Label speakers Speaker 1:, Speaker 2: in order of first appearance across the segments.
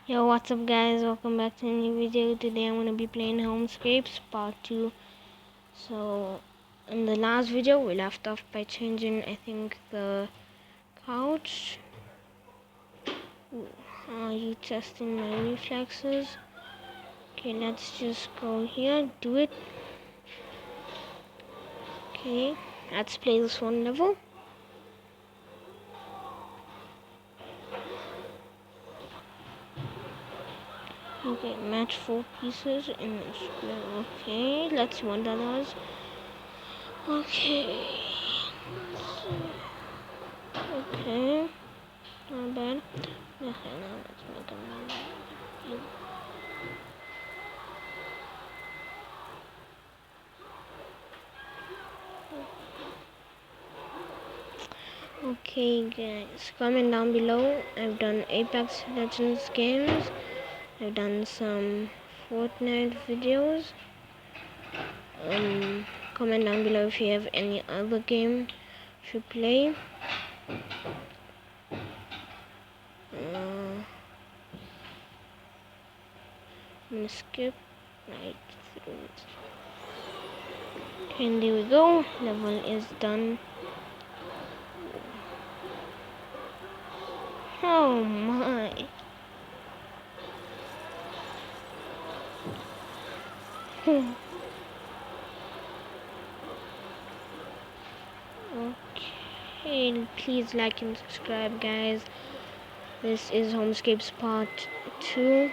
Speaker 1: Yo, what's up guys, welcome back to a new video. Today I'm going to be playing Homescapes part 2. So in the last video we left off by changing, I think, the couch. Are you testing my reflexes? Okay, let's just go here, do it. Okay, let's play this one level. Okay, match 4 pieces in a square. Okay, let's see what that was. Okay. Okay. Not bad. Okay, now let's make a Okay guys, comment down below. I've done Apex Legends games. I've done some Fortnite videos. Comment down below if you have any other game to play. I'm gonna skip right through it. And there we go. Level is done. Oh my. Okay, please like and subscribe guys. This is Homescapes part 2.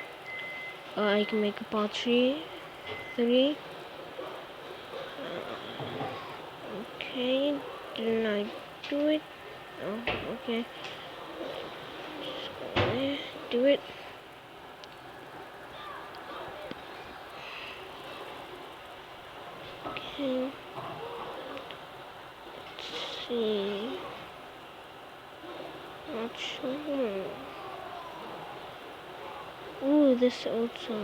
Speaker 1: I can make a part 3. Okay, didn't I do it? Oh, okay. Just go there, do it. Okay. Let's see. Not sure. Ooh, this also.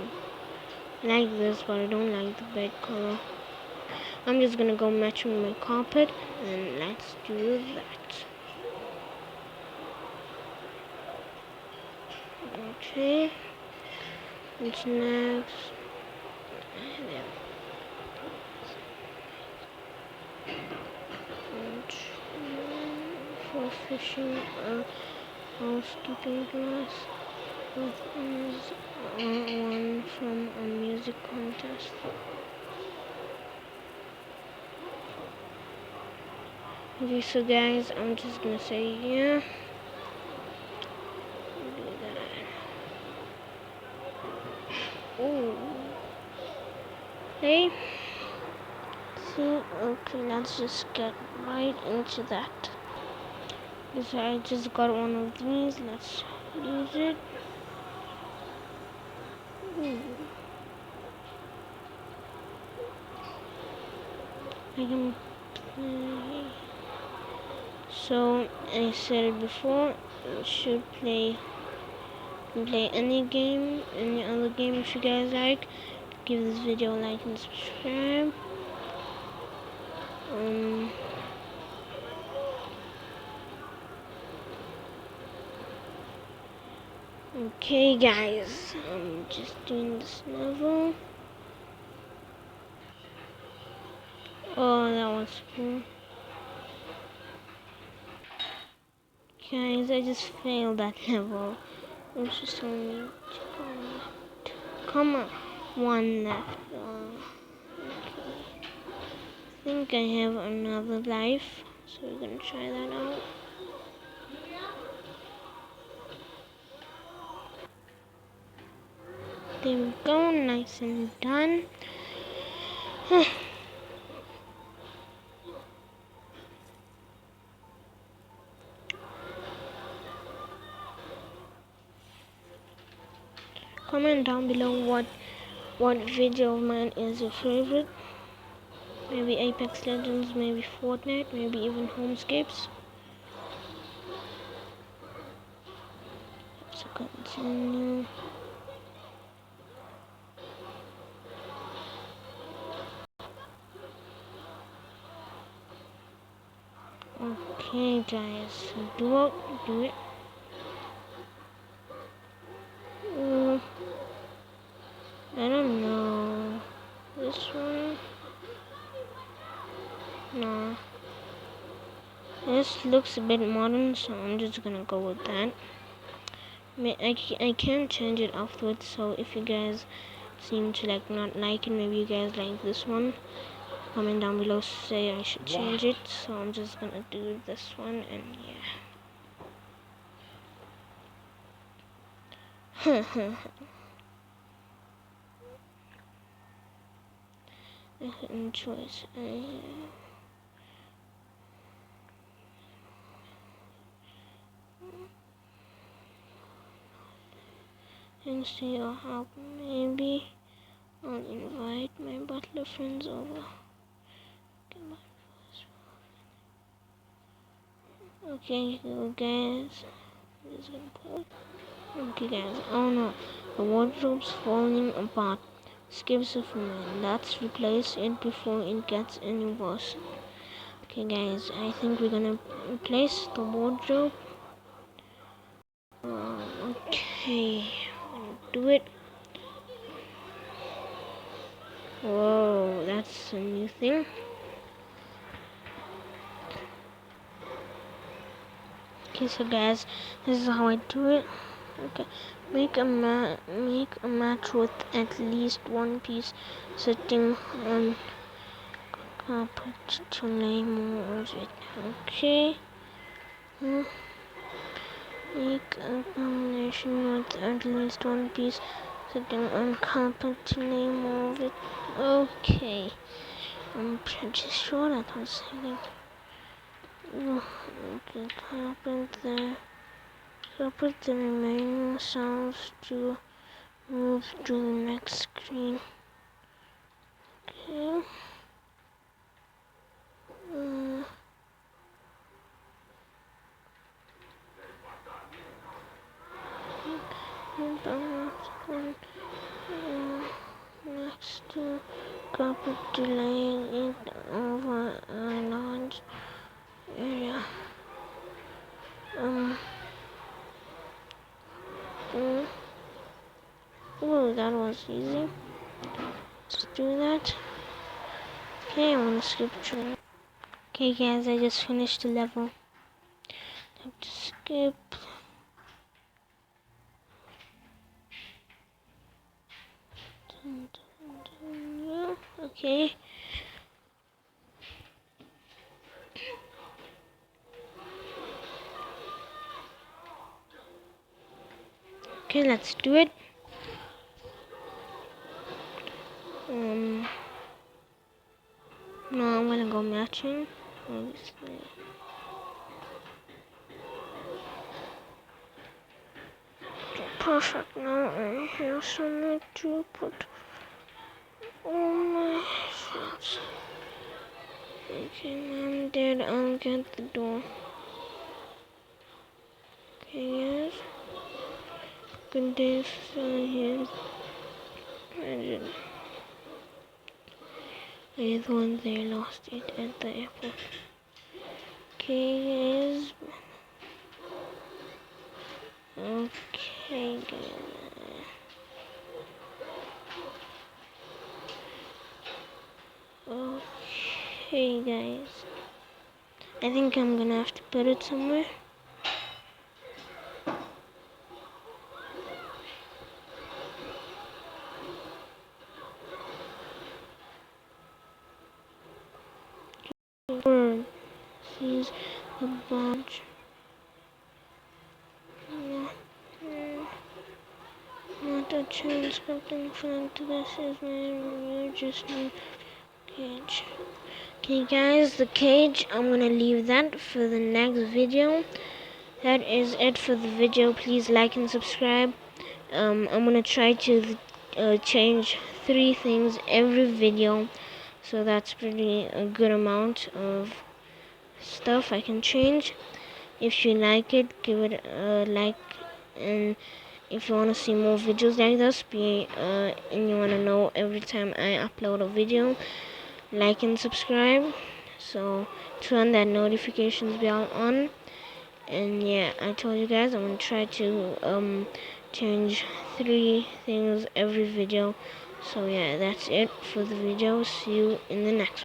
Speaker 1: I like this, but I don't like the bed color. I'm just gonna go matching my carpet, and let's do that. Okay. What's next? There. For fishing, housekeeping class. Is one from a music contest. Okay, so guys, I'm just gonna say yeah. Do that. Ooh. Hey. See, okay, let's just get right into that. So I just got one of these. Let's use it. Ooh. I can play. So I said it before. You should play any game, any other game if you guys like. Give this video a like and subscribe. Okay guys, I'm just doing this level. Oh, that was cool. Guys, I just failed that level. There's just only two. Come on, one left. Okay. I think I have another life, so we're gonna try that out. There we go, nice and done. Comment down below what video of mine is your favorite. Maybe Apex Legends, maybe Fortnite, maybe even Homescapes. Let's continue. Okay guys, do it. This looks a bit modern, so I'm just gonna go with that. I can change it afterwards, so if you guys seem to not like it, maybe you guys like this one, comment down below, say I should change it. So I'm just gonna do this one, and yeah. Choice. Thanks to your help, maybe I'll invite my butler friends over. Okay, so guys, okay guys, oh no, the wardrobe's falling apart. Skips a man. Let's replace it before it gets any worse. Okay guys, I think we're gonna replace the wardrobe. Okay, do it. Whoa, that's a new thing. Okay, so guys, this is how I do it. Okay, make a match with at least one piece sitting on carpet to name it. Okay. Make a combination with at least one piece sitting on carpet to name it. Okay. I'm pretty sure that was something. Okay, carpet there. Carpet the remaining sounds to move to the next screen. Okay. Next to carpet to laying it over a large area. Oh, that was easy. Let's do that. Okay, I'm gonna skip through. Okay guys, I just finished the level. Have to skip. Okay. Okay, let's do it. No, I'm gonna go matching. Obviously. Perfect. Now I have somewhere to put all my shirts. Okay, I'm dead. I'll get the door. Okay, guys. Good day, so here's Imagine. I thought they lost it at the airport. Okay, guys. Okay, guys. Okay, guys. I think I'm gonna have to put it somewhere. Bird sees the bunch. Not a chance. Something fun to this is my just new cage. Okay, guys, the cage. I'm gonna leave that for the next video. That is it for the video. Please like and subscribe. I'm gonna try to change 3 things every video, so that's pretty a good amount of stuff I can change. If you like it, give it a like, and if you want to see more videos like this, and you want to know every time I upload a video, like and subscribe, so turn that notifications bell on. And yeah, I told you guys I'm gonna try to change 3 things every video. So yeah, that's it for the video. See you in the next one.